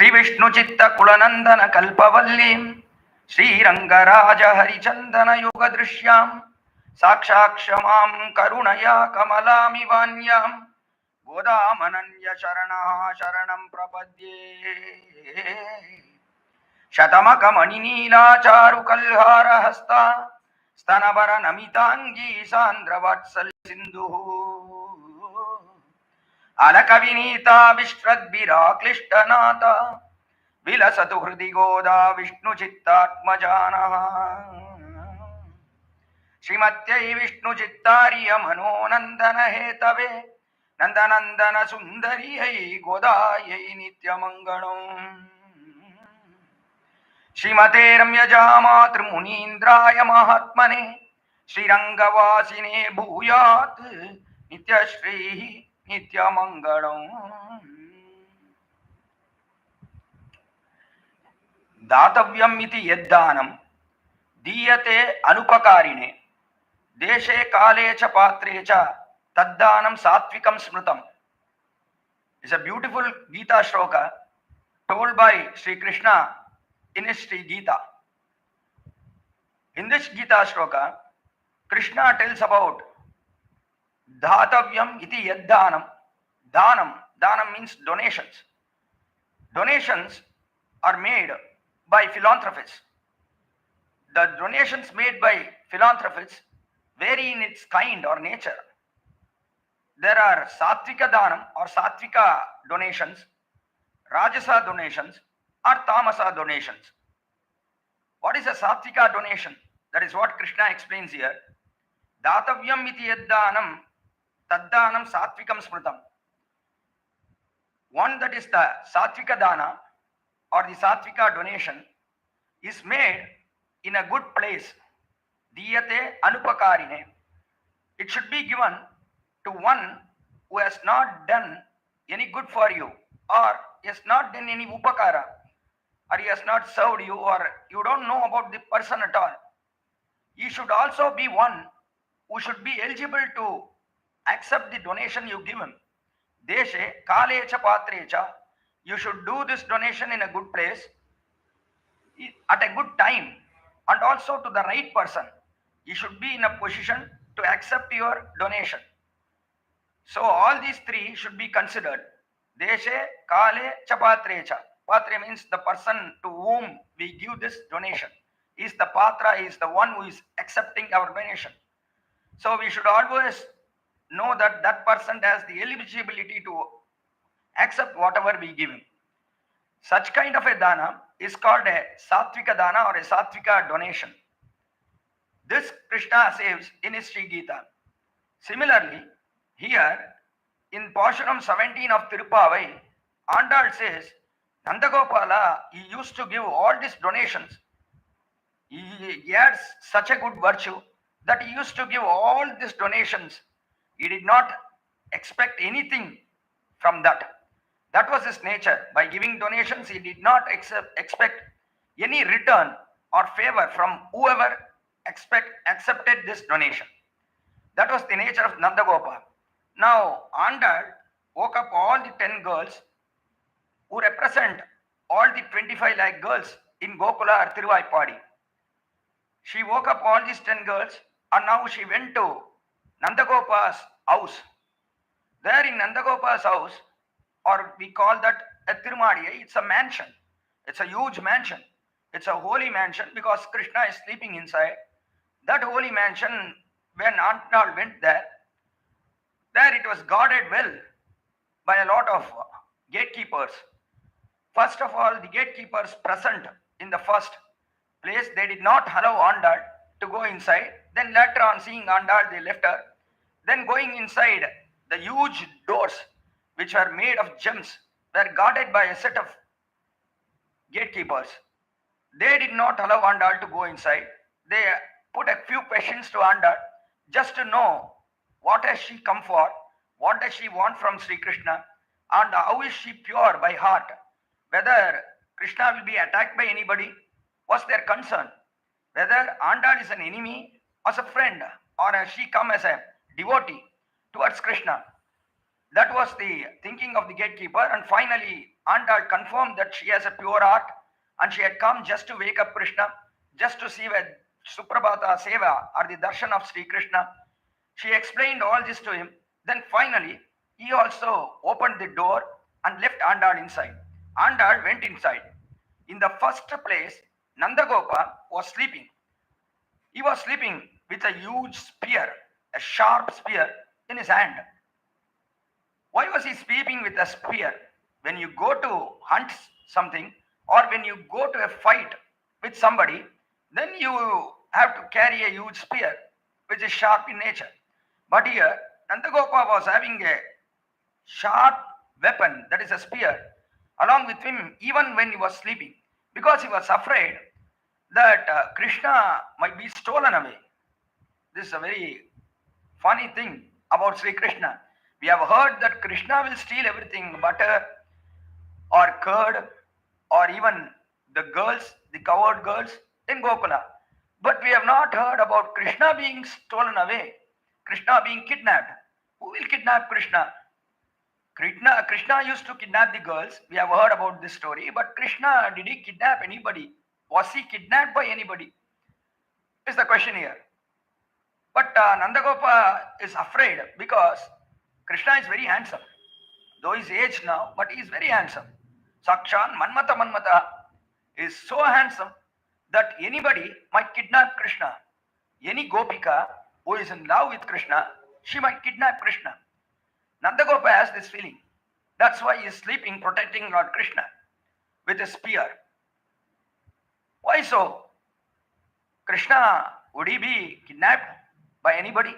Sri Vishnu Chitta Kulanandana Kalpavallim Sri Rangaraja Harichandana Yoga Drishyam Sakshakshamam Karunaya Kamalami Vanyam Godamananya Sharana Sharanam Prapadye Shatamakam Anila Charu Kalhara Hasta Stanavara Namitangi Sandra Vatsal Sindhu Alakavinita Vishtradbira Klishtanata Vilasatu Hridi Goda Vishnu Chittatmajana Srimatyai Vishnu Chittariya Manonandana Hetave Nandanandana Sundariyai Godayai Nityamanganam Srimate Ramyajama Trimunindraya Mahatmane Srirangavasine Bhuyat Nityashrihi Nityamangalam. Datavyam iti yaddanam diyate anupakarine deshe kale cha patre cha taddanam satvikam smrutam is a beautiful Gita shloka told by Sri Krishna in his Sri Gita. In this Gita shloka, Krishna tells about Dhatavyam iti yaddanam. Danam means donations. Donations are made by philanthropists. The donations made by philanthropists vary in its kind or nature. There are Sattvika Danam or Sattvika donations, Rajasa donations or Tamasa donations. What is a Sattvika donation? That is what Krishna explains here. Dhatavyam iti yaddanam taddanam Sattvikam smrutam. One that is the Sattvika Dana or the Sattvika donation is made in a good place. Diyate anupakarine. It should be given to one who has not done any good for you, or has not done any upakara, or he has not served you, or you don't know about the person at all. He should also be one who should be eligible to accept the donation you give him. Deshe kale cha patre cha. You should do this donation in a good place, at a good time, and also to the right person. You should be in a position to accept your donation. So all these three should be considered. Deshe, kale, cha patre cha. Patre means the person to whom we give this donation. Is the patra, is the one who is accepting our donation. So we should always know that that person has the eligibility to accept whatever we give him. Such kind of a dana is called a Sattvika Dana or a Sattvika donation. This Krishna says in his Sri Gita. Similarly, here in Pashuram 17 of Tiruppavai, Andal says, Nandagopala, he used to give all these donations. He had such a good virtue that he used to give all these donations. He did not expect anything from that. That was his nature. By giving donations, he did not expect any return or favor from whoever accepted this donation. That was the nature of Nandagopal. Now, Andal woke up all the 10 girls who represent all the 25 lakh girls in Gokula or Tiruppavai. She woke up all these 10 girls, and now she went to Nandagopal's house. There in Nandagopal's house, or we call that a Tirumadiya, it's a mansion. It's a huge mansion. It's a holy mansion because Krishna is sleeping inside. That holy mansion, when Andal went there it was guarded well by a lot of gatekeepers. First of all, the gatekeepers present in the first place, they did not allow Andal to go inside. Then later on, seeing Andal, they left her. Then going inside, the huge doors which were made of gems were guarded by a set of gatekeepers. They did not allow Andal to go inside. They put a few questions to Andal just to know what has she come for, what does she want from Sri Krishna, and how is she pure by heart. Whether Krishna will be attacked by anybody was their concern. Whether Andal is an enemy or a friend, or has she come as a devotee towards Krishna. That was the thinking of the gatekeeper, and finally Andal confirmed that she has a pure heart and she had come just to wake up Krishna, just to see a Suprabhata Seva or the darshan of Sri Krishna. She explained all this to him. Then finally, he also opened the door and left Andal inside. Andal went inside. In the first place, Nandagopa was sleeping. He was sleeping with a huge spear, a sharp spear in his hand. Why was he sleeping with a spear? When you go to hunt something or when you go to a fight with somebody, then you have to carry a huge spear, which is sharp in nature. But here, Nandagopa was having a sharp weapon, that is a spear, along with him even when he was sleeping, because he was afraid that Krishna might be stolen away. This is a very funny thing about Sri Krishna. We have heard that Krishna will steal everything, butter or curd or even the girls, the cowherd girls in Gokula. But we have not heard about Krishna being stolen away, Krishna being kidnapped. Who will kidnap Krishna? Krishna used to kidnap the girls. We have heard about this story. But Krishna, did he kidnap anybody? Was he kidnapped by anybody? Is the question here. But Nandagopa is afraid because Krishna is very handsome. Though he's aged now, but he is very handsome. Sakshan Manmata is so handsome that anybody might kidnap Krishna. Any Gopika who is in love with Krishna, she might kidnap Krishna. Nandagopa has this feeling. That's why he is sleeping, protecting Lord Krishna with a spear. Why so? Krishna, would he be kidnapped by anybody?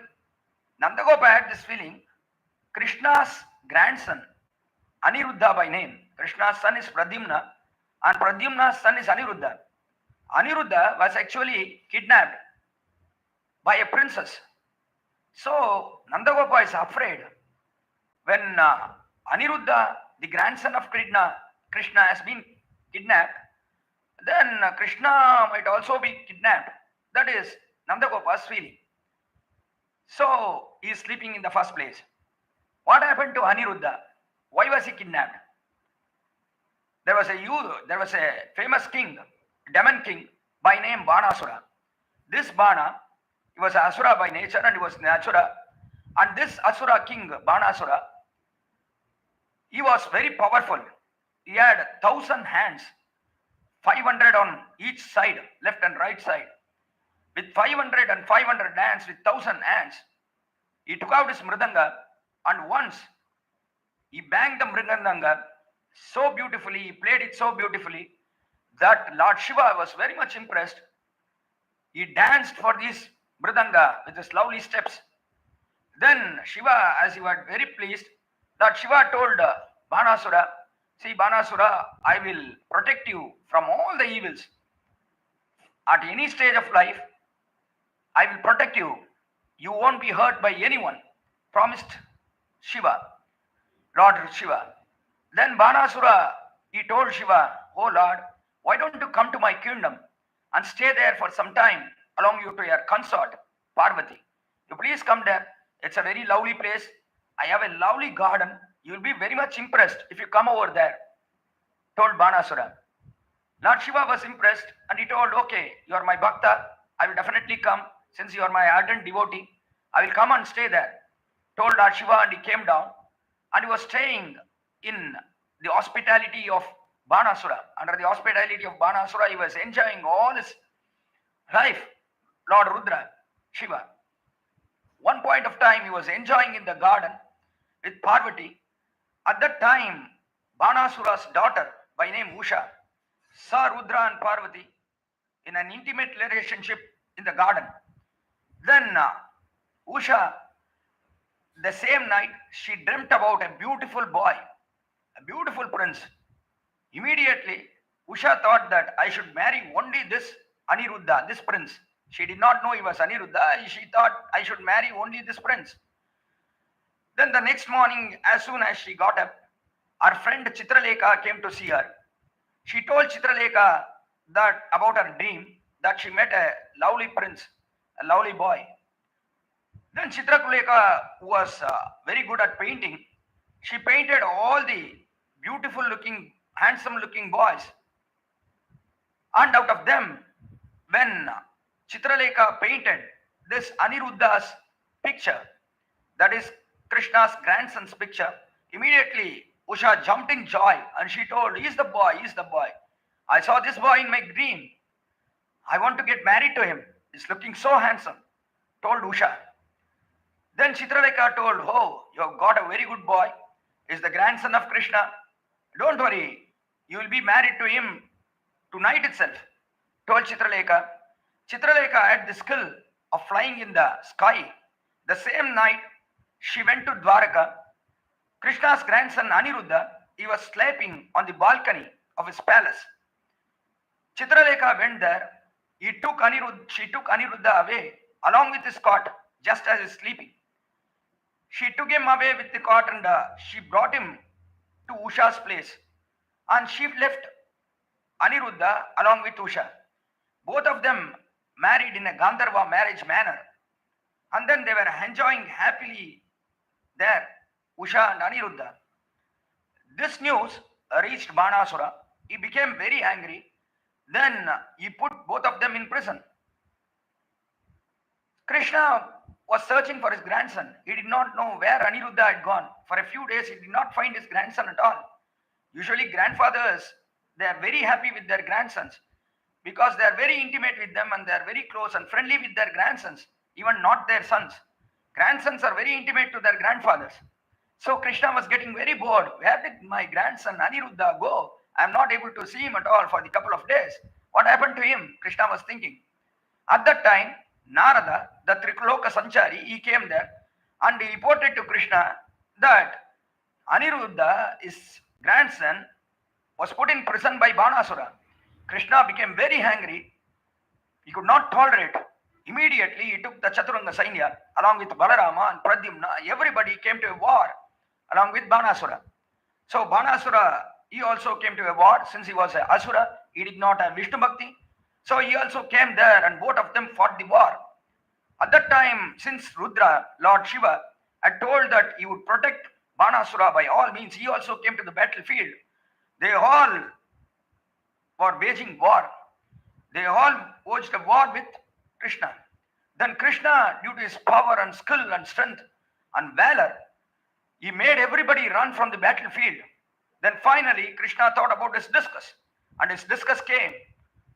Nandagopa had this feeling. Krishna's grandson, Aniruddha by name. Krishna's son is Pradyumna and Pradyumna's son is Aniruddha. Aniruddha was actually kidnapped by a princess. So Nandagopa is afraid when Aniruddha, the grandson of Krishna, has been kidnapped, then Krishna might also be kidnapped. That is Nandagopa's feeling. So he is sleeping in the first place. What happened to Aniruddha? Why was he kidnapped? There was a famous king, demon king by name Banasura. This Bana, he was Asura by nature and he was Natura. And this Asura king, Banasura, he was very powerful. He had 1,000 hands, 500 on each side, left and right side. With 500 and 500 hands, with 1,000 hands, he took out his mridanga and once he banged the mridanga so beautifully, he played it so beautifully that Lord Shiva was very much impressed. He danced for this mridanga with his lovely steps. Then Shiva, as he was very pleased, that Shiva told Banasura, see Banasura, I will protect you from all the evils. At any stage of life, I will protect you. You won't be hurt by anyone. Promised Shiva, Lord Shiva. Then Banasura, he told Shiva, oh Lord, why don't you come to my kingdom and stay there for some time along you to your consort, Parvati. You please come there. It's a very lovely place. I have a lovely garden. You will be very much impressed if you come over there, told Banasura. Lord Shiva was impressed and he told, okay, you are my bhakta. I will definitely come since you are my ardent devotee. I will come and stay there, told Lord Shiva, and he came down and he was staying in the hospitality of Banasura. Under the hospitality of Banasura, he was enjoying all his life. Lord Rudra, Shiva. One point of time, he was enjoying in the garden with Parvati. At that time, Banasura's daughter by name Usha saw Rudra and Parvati in an intimate relationship in the garden. Then Usha, the same night, she dreamt about a beautiful boy, a beautiful prince. Immediately, Usha thought that I should marry only this Aniruddha, this prince. She did not know he was Aniruddha. She thought I should marry only this prince. Then the next morning, as soon as she got up, her friend Chitralekha came to see her. She told Chitralekha that about her dream, that she met a lovely prince, a lovely boy. Then Chitralekha, who was very good at painting, She painted all the beautiful looking, handsome looking boys. And out of them, when Chitralekha painted this Aniruddha's picture, that is Krishna's grandson's picture, immediately Usha jumped in joy and she told, "He's the boy, he's the boy. I saw this boy in my dream. I want to get married to him. He's looking so handsome," told Usha. Then Chitralekha told, "Oh, you've got a very good boy. He's the grandson of Krishna. Don't worry, you will be married to him tonight itself," told Chitralekha. Chitralekha had the skill of flying in the sky. The same night, she went to Dwaraka. Krishna's grandson Aniruddha, he was sleeping on the balcony of his palace. Chitralekha went there. She took Aniruddha away along with his cot, just as he is sleeping. She took him away with the cot and she brought him to Usha's place. And she left Aniruddha along with Usha. Both of them married in a Gandharva marriage manner. And then they were enjoying happily there, Usha and Aniruddha. This news reached Banasura. He became very angry. Then he put both of them in prison. Krishna was searching for his grandson. He did not know where Aniruddha had gone. For a few days, he did not find his grandson at all. Usually, grandfathers, they are very happy with their grandsons because they are very intimate with them and they are very close and friendly with their grandsons, even not their sons. Grandsons are very intimate to their grandfathers. So Krishna was getting very bored. Where did my grandson Aniruddha go? I am not able to see him at all for the couple of days. What happened to him? Krishna was thinking. At that time, Narada, the Trikloka Sanchari, he came there and he reported to Krishna that Aniruddha, his grandson, was put in prison by Banasura. Krishna became very angry. He could not tolerate. Immediately, he took the Chaturanga Sainya along with Balarama and Pradyumna. Everybody came to a war along with Banasura. So Banasura, he also came to a war. Since he was an Asura, he did not have Vishnu Bhakti. So he also came there and both of them fought the war. At that time, since Rudra, Lord Shiva, had told that he would protect Banasura by all means, he also came to the battlefield. They all were waging war. They all waged a war with Krishna. Then Krishna, due to his power and skill and strength and valor, he made everybody run from the battlefield. Then finally, Krishna thought about his discus, and his discus came.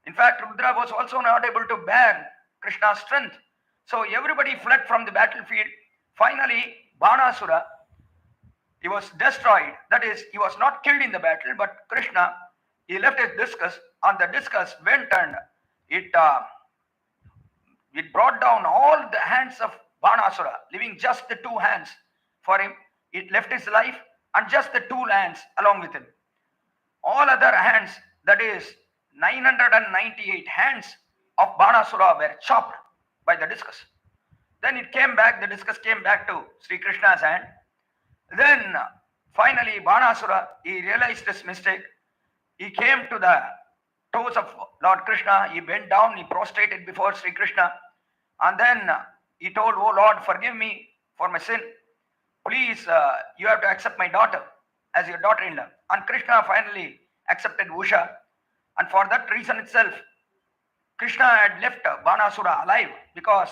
In fact, Rudra was also not able to bear Krishna's strength. So everybody fled from the battlefield. Finally, Banasura, he was destroyed. That is, he was not killed in the battle, but Krishna, he left his discus, and the discus went and it brought down all the hands of Banasura, leaving just the two hands for him. It left his life and just the two hands along with him. All other hands, that is 998 hands of Banasura, were chopped by the discus. Then it came back, the discus came back to Sri Krishna's hand. Then finally Banasura, he realized his mistake. He came to the toes of Lord Krishna. He bent down, he prostrated before Sri Krishna. And then he told, "Oh Lord, forgive me for my sin. Please, you have to accept my daughter as your daughter-in-law." And Krishna finally accepted Usha. And for that reason itself, Krishna had left Banasura alive, because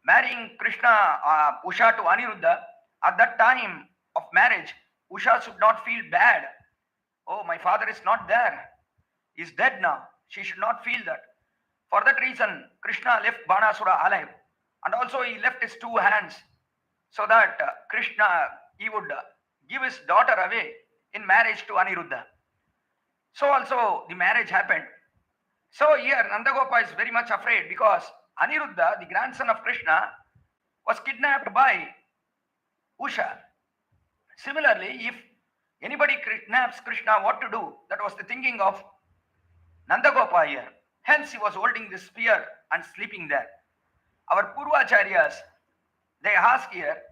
marrying Usha to Aniruddha, at that time of marriage, Usha should not feel bad. Oh, my father is not there. He's dead now. She should not feel that. For that reason, Krishna left Banasura alive. And also he left his two hands so that Krishna, he would give his daughter away in marriage to Aniruddha. So also the marriage happened. So here Nandagopa is very much afraid, because Aniruddha, the grandson of Krishna, was kidnapped by Usha. Similarly, if anybody kidnaps Krishna, what to do? That was the thinking of Nandagopa here. Hence he was holding this spear and sleeping there. Our Purvacharyas, they ask here,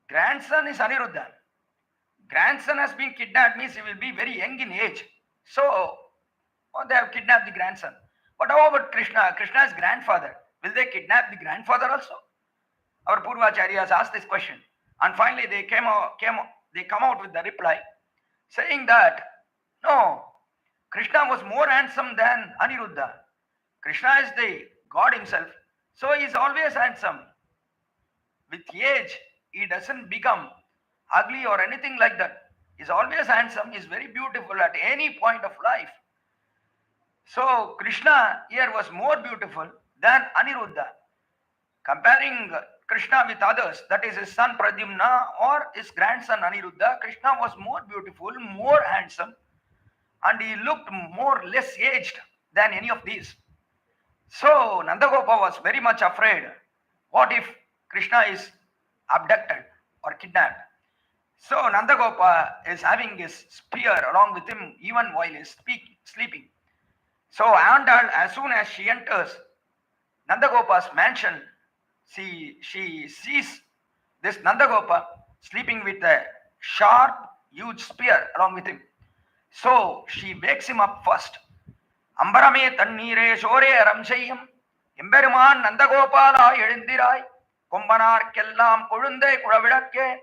grandson is Aniruddha. Grandson has been kidnapped, means he will be very young in age. So they have kidnapped the grandson. But how about Krishna? Krishna is grandfather. Will they kidnap the grandfather also? Our Purvacharyas asked this question. And finally they came they come out with the reply saying that no, Krishna was more handsome than Aniruddha. Krishna is the God himself, so he is always handsome. With age, he doesn't become ugly or anything like that. He's always handsome, he's very beautiful at any point of life. So Krishna here was more beautiful than Aniruddha. Comparing Krishna with others, that is his son Pradyumna or his grandson Aniruddha, Krishna was more beautiful, more handsome, and he looked more less aged than any of these. So Nandagopa was very much afraid. What if Krishna is abducted or kidnapped? So Nandagopa is having his spear along with him even while he is sleeping. So Andal, as soon as she enters Nandagopa's mansion, she sees this Nandagopa sleeping with a sharp, huge spear along with him. So she wakes him up first. Ambarame tannire shore aramshayam Emberuman Nandagopala Edindirai Kombanarkellam Kulunde Kuravidakke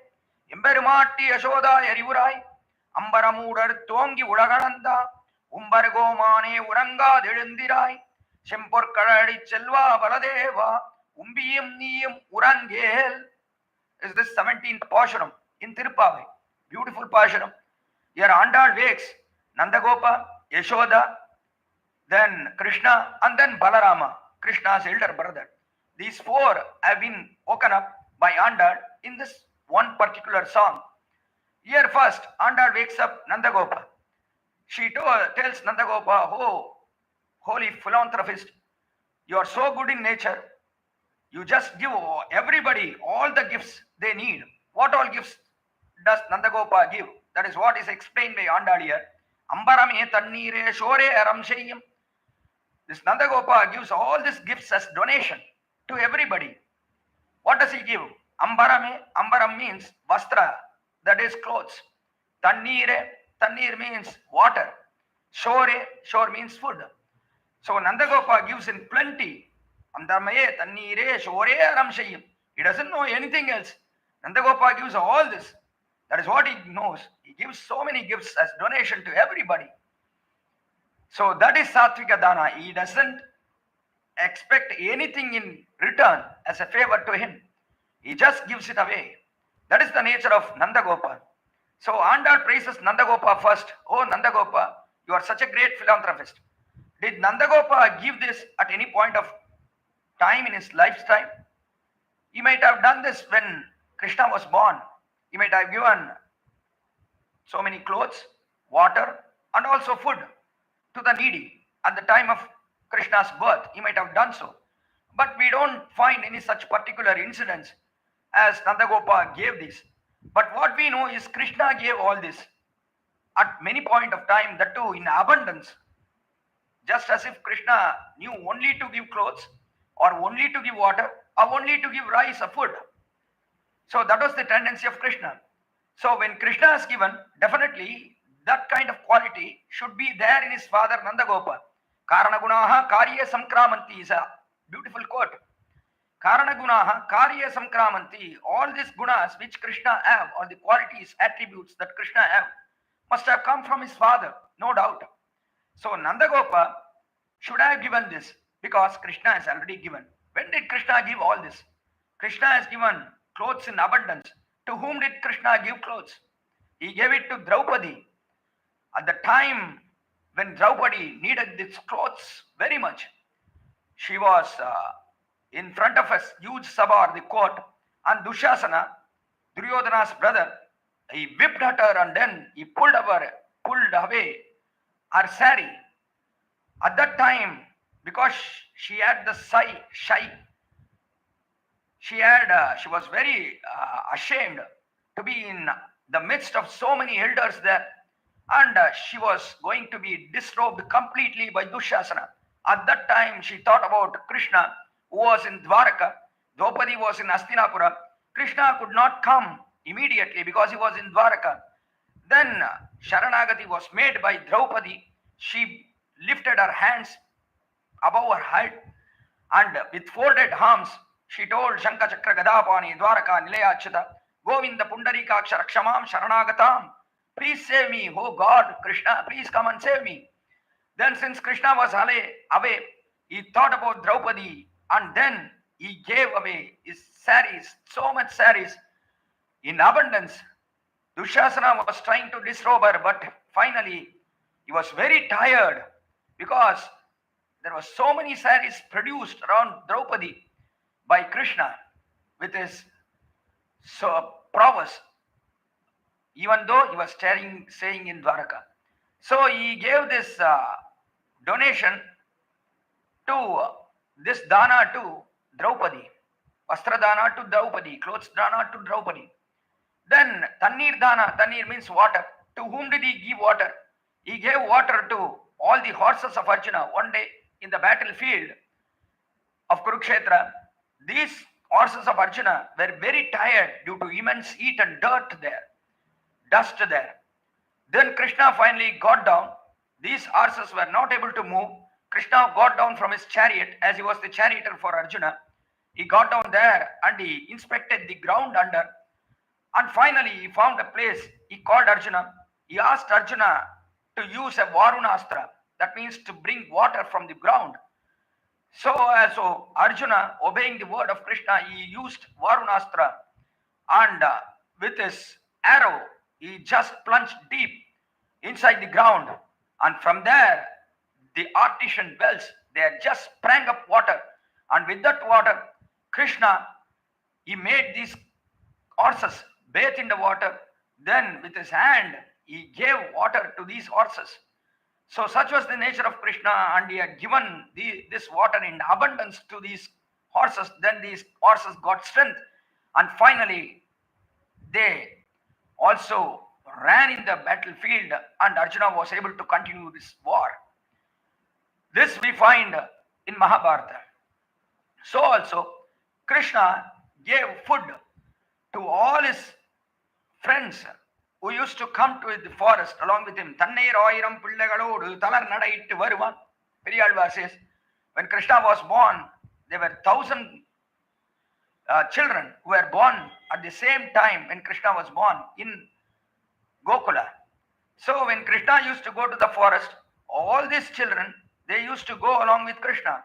Emberumati Yashoda Yarivurai Ambaramudar Tongi Udagananda Umbargomane Uranga Dedindirai Shempur Karadi Chelva Baladeva Umbiyam Niyam Urangel is this 17th Pashuram in Tiruppavai. Beautiful Pashuram. Here Andal wakes Nandagopa, Yashoda, then Krishna, and then Balarama, Krishna's elder brother. These four have been woken up by Andal in this one particular song. Here first, Andal wakes up Nandagopa. She tells Nandagopa, oh, holy philanthropist, you are so good in nature. You just give everybody all the gifts they need. What all gifts does Nandagopa give? That is what is explained by Andal here. Ambarame tannire shore aramshayam. This Nandagopa gives all these gifts as donation to everybody. What does he give? Ambarame, ambaram means vastra, that is clothes. Tannire, tannir means water. Shore, shore means food. So Nandagopa gives in plenty. Ambarame, tannire, shore aramshayam. He doesn't know anything else. Nandagopa gives all this. That is what he knows. He gives so many gifts as donation to everybody. So that is Satvika Dana. He doesn't expect anything in return as a favor to him. He just gives it away. That is the nature of Nandagopa. So Andal praises Nandagopa first. Oh Nandagopa, you are such a great philanthropist. Did Nandagopa give this at any point of time in his lifetime? He might have done this when Krishna was born. He might have given so many clothes, water, and also food to the needy at the time of Krishna's birth. He might have done so. But we don't find any such particular incidents as Nandagopa gave this. But what we know is Krishna gave all this at many point of time, that too in abundance. Just as if Krishna knew only to give clothes, or only to give water, or only to give rice or food. So that was the tendency of Krishna. So when Krishna has given, definitely that kind of quality should be there in his father Nandagopa. Karanagunaha karya samkramanti is a beautiful quote. Karanagunaha karya samkramanti. All these gunas which Krishna have, or the qualities, attributes that Krishna have, must have come from his father, no doubt. So Nandagopa should have given this because Krishna has already given. When did Krishna give all this? Krishna has given clothes in abundance. To whom did Krishna give clothes? He gave it to Draupadi. At the time when Draupadi needed these clothes very much, she was in front of a huge sabha, the court, and Dushasana, Duryodhana's brother, he whipped at her and then he pulled away her sari. At that time, because she had the shy, she was very ashamed to be in the midst of so many elders there, and she was going to be disrobed completely by Dushasana. At that time, she thought about Krishna, who was in Dwaraka. Draupadi was in Hastinapura. Krishna could not come immediately because he was in Dwaraka. Then Sharanagati was made by Draupadi. She lifted her hands above her head, and with folded arms, she told Shanka Chakra Gadapani Dwaraka Nilayachita, Govinda Pundarikaksha Rakshamam Sharanagatam. Please save me, oh God, Krishna, please come and save me. Then since Krishna was away, he thought about Draupadi, and then he gave away his saris, so much saris in abundance. Dushasana was trying to disrobe her, but finally he was very tired because there were so many saris produced around Draupadi by Krishna with his prowess, even though he was staying in Dwaraka. So he gave this donation to this dana to Draupadi, Vastra dana to Draupadi, clothes dana to Draupadi. Then Tannir dana, Tannir means water. To whom did he give water? He gave water to all the horses of Arjuna. One day in the battlefield of Kurukshetra, these horses of Arjuna were very tired due to immense heat and dirt there, dust there. Then Krishna finally got down. These horses were not able to move. Krishna got down from his chariot, as he was the charioteer for Arjuna. He got down there and he inspected the ground under. And finally he found a place. He called Arjuna. He asked Arjuna to use a Varunastra. That means to bring water from the ground. So Arjuna, obeying the word of Krishna, he used Varunastra, and with his arrow he just plunged deep inside the ground, and from there the artesian wells, they just sprang up water, and with that water Krishna, he made these horses bathe in the water. Then with his hand he gave water to these horses. So such was the nature of Krishna, and he had given this water in abundance to these horses. Then these horses got strength, and finally they also ran in the battlefield, and Arjuna was able to continue this war. This we find in Mahabharata. So also Krishna gave food to all his friends who used to come to the forest along with him. Tannir Oiram Pillagalodu Talar Nadaittu Varuvan. Periyalvar says, when Krishna was born, there were 1,000 children who were born at the same time when Krishna was born in Gokula. So when Krishna used to go to the forest, all these children, they used to go along with Krishna.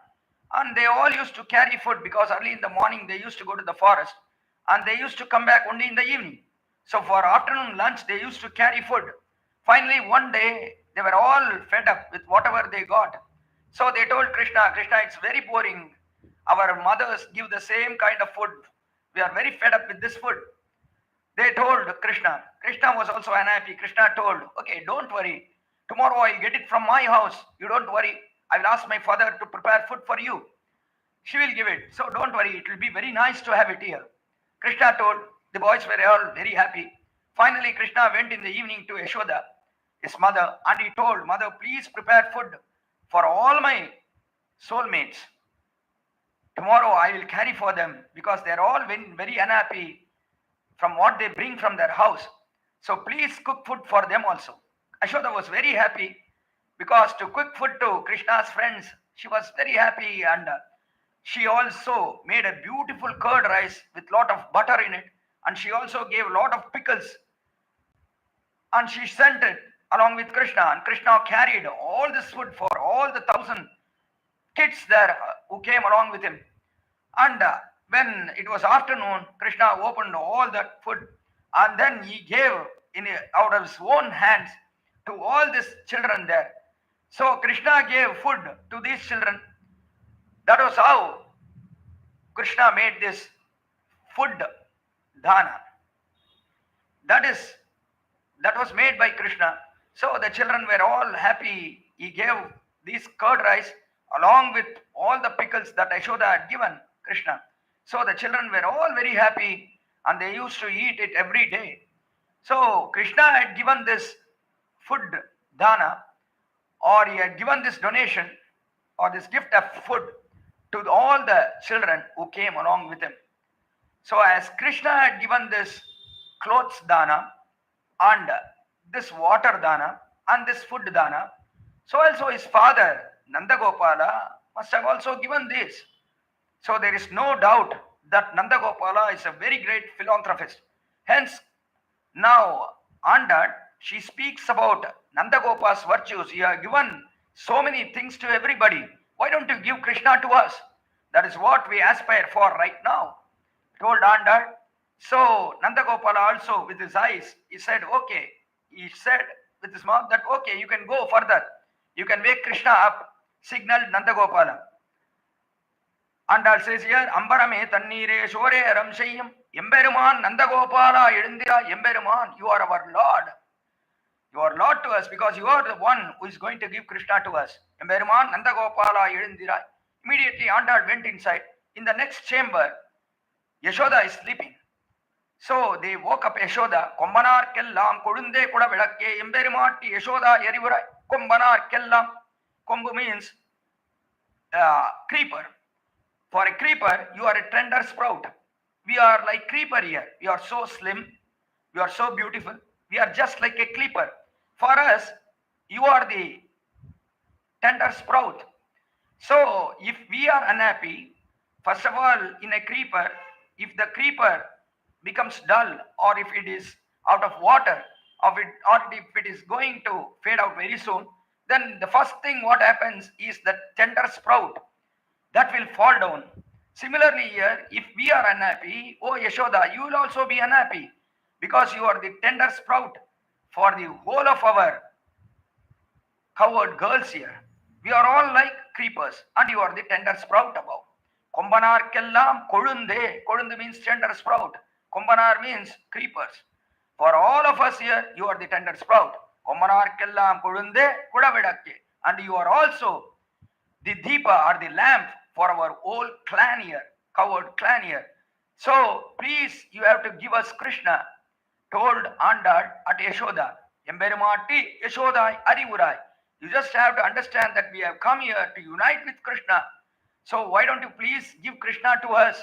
And they all used to carry food, because early in the morning they used to go to the forest and they used to come back only in the evening. So for afternoon lunch, they used to carry food. Finally, one day, they were all fed up with whatever they got. So they told Krishna, Krishna, it's very boring. Our mothers give the same kind of food. We are very fed up with this food. They told Krishna. Krishna was also unhappy. Krishna told, okay, don't worry. Tomorrow I'll get it from my house. You don't worry. I will ask my father to prepare food for you. She will give it. So don't worry. It will be very nice to have it here. Krishna told. The boys were all very happy. Finally, Krishna went in the evening to Yashoda, his mother, and he told, Mother, please prepare food for all my soulmates. Tomorrow I will carry for them, because they are all very unhappy from what they bring from their house. So please cook food for them also. Yashoda was very happy, because to cook food to Krishna's friends, she was very happy, and she also made a beautiful curd rice with lot of butter in it. And she also gave a lot of pickles. And she sent it along with Krishna. And Krishna carried all this food for all the 1,000 kids there who came along with him. And when it was afternoon, Krishna opened all that food. And then he gave out of his own hands to all these children there. So Krishna gave food to these children. That was how Krishna made this food dana. That was made by Krishna. So the children were all happy. He gave this curd rice along with all the pickles that Yashoda had given Krishna. So the children were all very happy, and they used to eat it every day. So Krishna had given this food dana, or he had given this donation or this gift of food to all the children who came along with him. So as Krishna had given this clothes dana and this water dana and this food dana, so also his father Nandagopala must have also given this. So there is no doubt that Nandagopala is a very great philanthropist. Hence, now Andal, she speaks about Nandagopal's virtues. You have given so many things to everybody. Why don't you give Krishna to us? That is what we aspire for right now, told Andal. So Nandagopala also with his eyes, he said, okay. He said with his mouth that, okay, you can go further. You can wake Krishna up, signaled Nandagopala. Andal says here, Ambarame Tannire Shore Ramshayam, Emberuman Nandagopala Edindira, Emberuman, you are our Lord. You are Lord to us because you are the one who is going to give Krishna to us. Emberuman Nandagopala Edindira. Immediately Andal went inside. In the next chamber, Yashoda is sleeping. So they woke up Yashoda. Kombanar kellam kodunde kuda vidakke emberumatti Yashoda erivurai. Kombanar kellam. Kombu means creeper. For a creeper, you are a tender sprout. We are like creeper here. We are so slim. We are so beautiful. We are just like a creeper. For us, you are the tender sprout. So if we are unhappy, first of all, in a creeper, if the creeper becomes dull, or if it is out of water, or if it is going to fade out very soon, then the first thing what happens is the tender sprout that will fall down. Similarly here, if we are unhappy, oh Yashoda, you will also be unhappy because you are the tender sprout for the whole of our coward girls here. We are all like creepers and you are the tender sprout above. Kombanar kellam kolunde. Kolunde means tender sprout. Kombanar means creepers. For all of us here, you are the tender sprout. Kombanar kellam kolunde kudavidakke. And you are also the deepa or the lamp for our whole clan here, coward clan here. So please, you have to give us Krishna, told Andal at Yashoda. Emberumatti Yashoda Arivurai. You just have to understand that we have come here to unite with Krishna. So why don't you please give Krishna to us?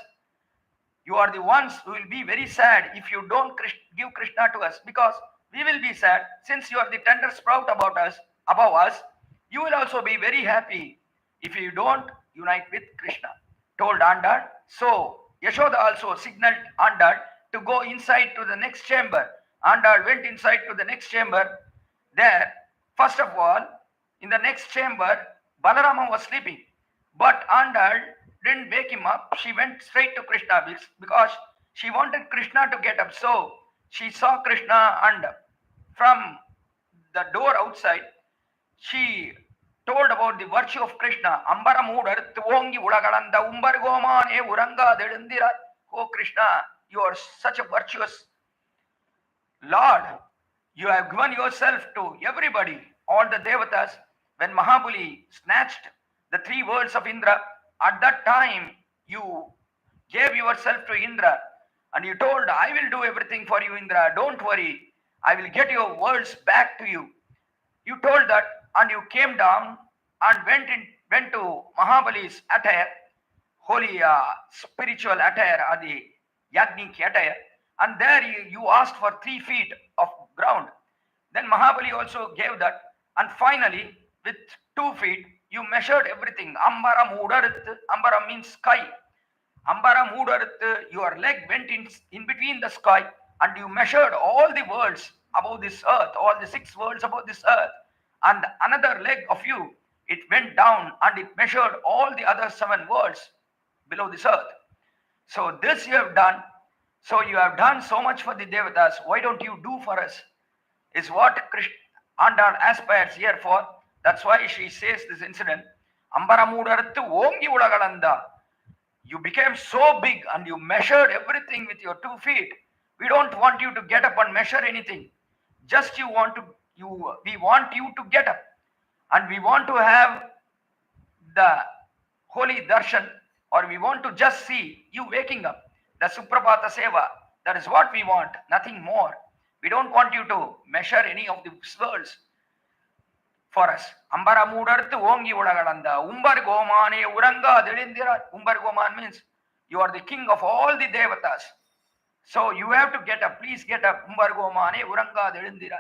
You are the ones who will be very sad if you don't give Krishna to us, because we will be sad. Since you are the tender sprout above us, you will also be very happy if you don't unite with Krishna, told Andal. So Yashoda also signaled Andal to go inside to the next chamber. Andal went inside to the next chamber. There, first of all, in the next chamber, Balarama was sleeping. But Andal didn't wake him up. She went straight to Krishna because she wanted Krishna to get up. So she saw Krishna, and from the door outside, she told about the virtue of Krishna. Ambaramudarthu ongi ulagalanda umbargomane uranga delindira. Oh Krishna, you are such a virtuous Lord. You have given yourself to everybody, all the devatas. When Mahabali snatched the 3 worlds of Indra, at that time you gave yourself to Indra and you told, I will do everything for you, Indra. Don't worry. I will get your worlds back to you. You told that, and you came down and went to Mahabali's attire, holy spiritual attire, or the Yagnik attire, and there you asked for 3 feet of ground. Then Mahabali also gave that, and finally with 2 feet you measured everything. Ambara Mudarit, Ambara means sky. Ambara Mudarit, your leg went in between the sky, and you measured all the worlds above this earth, all the 6 worlds above this earth. And another leg of you, it went down and it measured all the other 7 worlds below this earth. So this you have done. So you have done so much for the devatas. Why don't you do for us? Is what Krishna Andal aspires here for. That's why she says this incident. Ambaramudarattu ongi ulagalanda. You became so big and you measured everything with your 2 feet. We don't want you to get up and measure anything. Just we want you to get up, and we want to have the holy darshan, or we want to just see you waking up, the Suprabhata Seva. That is what we want, nothing more. We don't want you to measure any of the worlds for us. Ambara Mudarthu Ongi Udagalanda, Umbar Gomane Uranga Delindira. Umbar Goman means you are the king of all the devatas. So you have to get up, please get up. Umbar Gomane Uranga Delindira.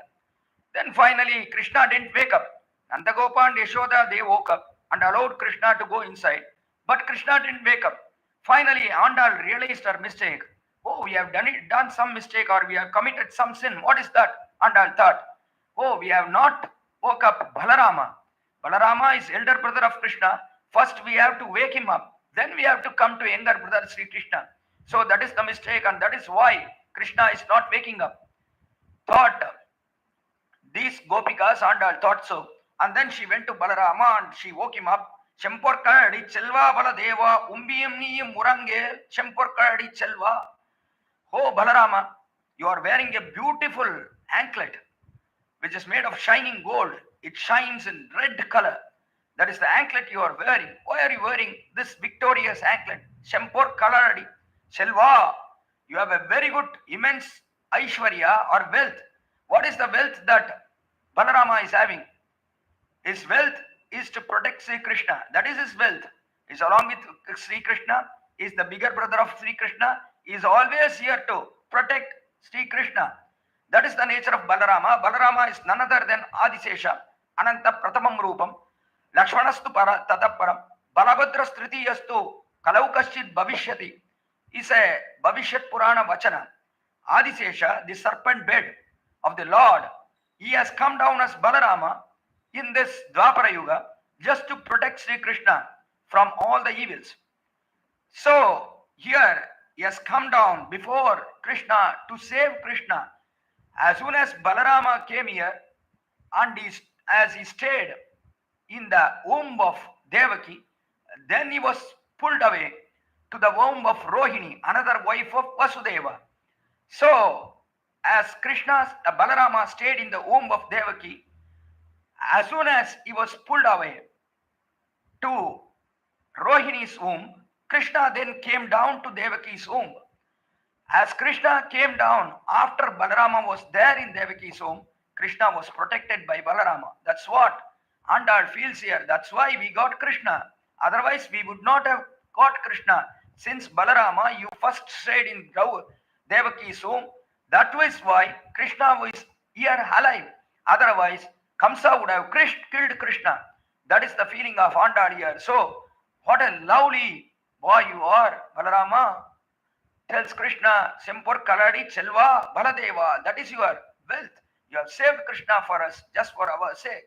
Then finally Krishna didn't wake up. Nandagopa and Yashoda, they woke up and allowed Krishna to go inside. But Krishna didn't wake up. Finally Andal realized her mistake. Oh oh, we have done some mistake, or we have committed some sin. What is that? Andal thought, oh, we have not woke up Balarama. Balarama is elder brother of Krishna. First we have to wake him up. Then we have to come to younger brother Sri Krishna. So that is the mistake, and that is why Krishna is not waking up. Thought these Gopikas, Andal thought so. And then she went to Balarama and she woke him up. Chemporkadi Chelva Baladeva Umbiyam Niyam Murange Chemporkadi Chelva. Oh Balarama, you are wearing a beautiful anklet which is made of shining gold. It shines in red color. That is the anklet you are wearing. Why are you wearing this victorious anklet? Chemporkadi Chelva. You have a very good, immense Aishwarya or wealth. What is the wealth that Balarama is having? His wealth is to protect Sri Krishna. That is his wealth. Is along with Sri Krishna. Is the bigger brother of Sri Krishna. Is always here to protect Sri Krishna. That is the nature of Balarama. Balarama is none other than Adisesha. Ananta Pratamam Rupam. Lakshmanastu para Tataparam. Balabhadra Stritiyastu Kalaukashit Bhavishyati is a Bhavishyat Purana Vachana. Adisesha, the serpent bed of the Lord, he has come down as Balarama in this Dwapara Yuga just to protect Sri Krishna from all the evils. So here he has come down before Krishna to save Krishna. As soon as Balarama came here and as he stayed in the womb of Devaki, then he was pulled away to the womb of Rohini, another wife of Vasudeva. So as Balarama stayed in the womb of Devaki, as soon as he was pulled away to Rohini's womb, Krishna then came down to Devaki's womb. As Krishna came down after Balarama was there in Devaki's womb, Krishna was protected by Balarama. That's what Andal feels here. That's why we got Krishna. Otherwise, we would not have got Krishna. Since Balarama, you first stayed in Devaki's womb, that was why Krishna was here alive. Otherwise, Kamsa would have killed Krishna. That is the feeling of Andal here. So, what a lovely boy you are, Balarama. Tells Krishna, Sempur Kaladi Chelva Baladeva. That is your wealth. You have saved Krishna for us, just for our sake.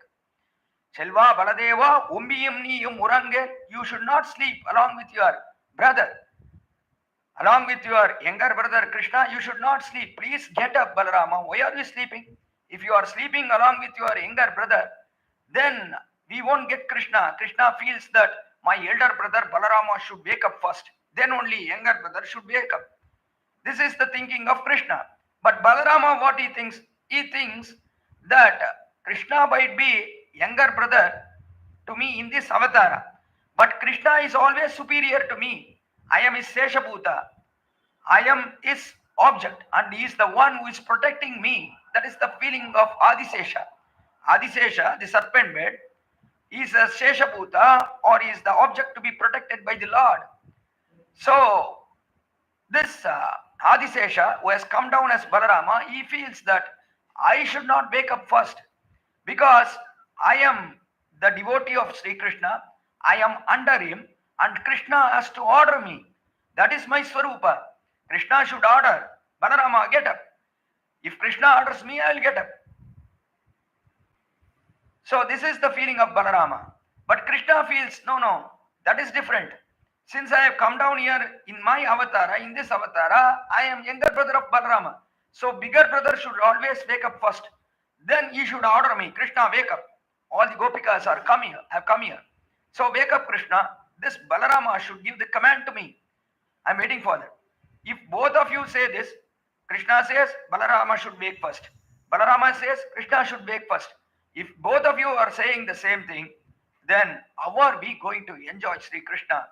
Chelva Baladeva Umbiyam Niyam Murange. You should not sleep along with your brother. Along with your younger brother Krishna, you should not sleep. Please get up, Balarama. Why are you sleeping? If you are sleeping along with your younger brother, then we won't get Krishna. Krishna feels that my elder brother Balarama should wake up first. Then only younger brother should wake up. This is the thinking of Krishna. But Balarama, what he thinks? He thinks that Krishna might be younger brother to me in this avatara. But Krishna is always superior to me. I am his Seshabhuta. I am his object, and he is the one who is protecting me. That is the feeling of Adisesha. Adisesha, the serpent bed, is a Seshabhuta, or is the object to be protected by the Lord. So, this Adisesha, who has come down as Balarama, he feels that I should not wake up first, because I am the devotee of Sri Krishna, I am under him, and Krishna has to order me. That is my Swarupa. Krishna should order, Balarama, get up. If Krishna orders me, I will get up. So this is the feeling of Balarama. But Krishna feels, no, that is different. Since I have come down here in my avatara, in this avatara, I am younger brother of Balarama. So bigger brother should always wake up first. Then he should order me, Krishna, wake up. All the Gopikas have come here. So wake up, Krishna. This Balarama should give the command to me. I am waiting for that. If both of you say this, Krishna says Balarama should wake first. Balarama says Krishna should wake first. If both of you are saying the same thing, then how are we going to enjoy Sri Krishna?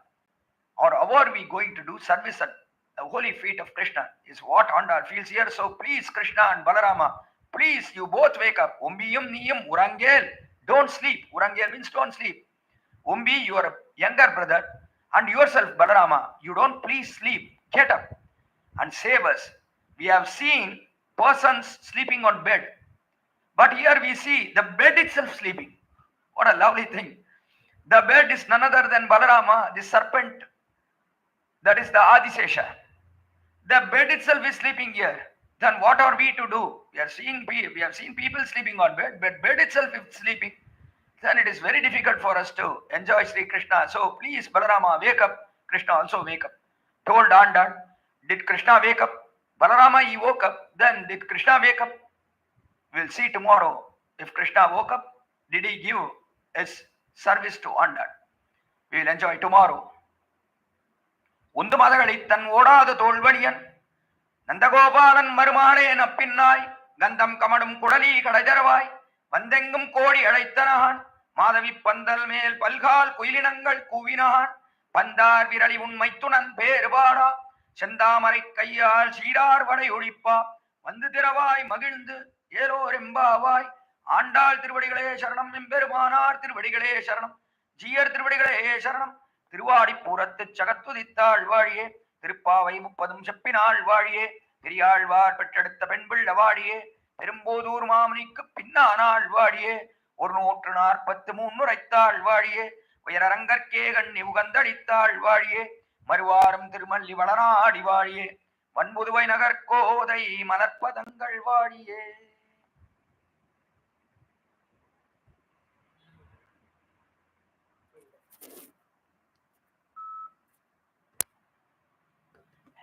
Or how are we going to do service at the holy feet of Krishna? Is what Andal feels here. So please, Krishna and Balarama, please, you both wake up. Umbiyam Niyam Urangel. Don't sleep. Urangel means don't sleep. Umbi, your younger brother, and yourself, Balarama, you don't please sleep. Get up and save us. We have seen persons sleeping on bed. But here we see the bed itself sleeping. What a lovely thing. The bed is none other than Balarama, the serpent. That is the Adisesha. The bed itself is sleeping here. Then what are we to do? We have seen people sleeping on bed, but bed itself is sleeping. Then it is very difficult for us to enjoy Sri Krishna. So please, Balarama, wake up. Krishna also wake up. Told Andan, did Krishna wake up? Balarama, he woke up. Then did Krishna wake up? We'll see tomorrow. If Krishna woke up, did he give his service to Andan? We will enjoy tomorrow. உந்து மதகளை தன் ஓடாத தோல்வழியன் நந்தகோபாலன் மருமானே நப்பின்னாய் கந்தம் கமடும் குடலி கடைதரவாய் வந்தெங்கும் கோடி அழைத்தனகான் மாதவி பந்தல் மேல் பல்கால் குயிலினங்கள் கூவினான் பந்தார் விரலி உண்மை துணன் பேறுபாடா செந்தாமரை கையால் சீரார் வடை ஒழிப்பா வந்து திரவாய் மகிழ்ந்து ஏலோர் எம்பாவாய் ஆண்டாள் திருவடிகளே சரணம் எம்பெருமானார் திருவடிகளே சரணம் ஜீயர் திருவடிகளே சரணம் திருவாடிப்பூரத்து சகத்துதித்தாள் வாழியே திருப்பாவை 30 செப்பினாள் வாழியே பெரியாழ்வார் பெற்றெடுத்த பெண் பிள்ள வாழியே பெரும்போதூர் மாமுனிக்கு பின்னானாள் வாழியே 143 உரைத்தாள் வாழியே உயரரங்கற்கே கண்ணி உகந்தளித்தாள் வாழியே மறுவாரம் திருமல்லி வளநாடி வாழியே வன்புதுவை நகர்கோதை மலர்ப்பதங்கள் வாழியே.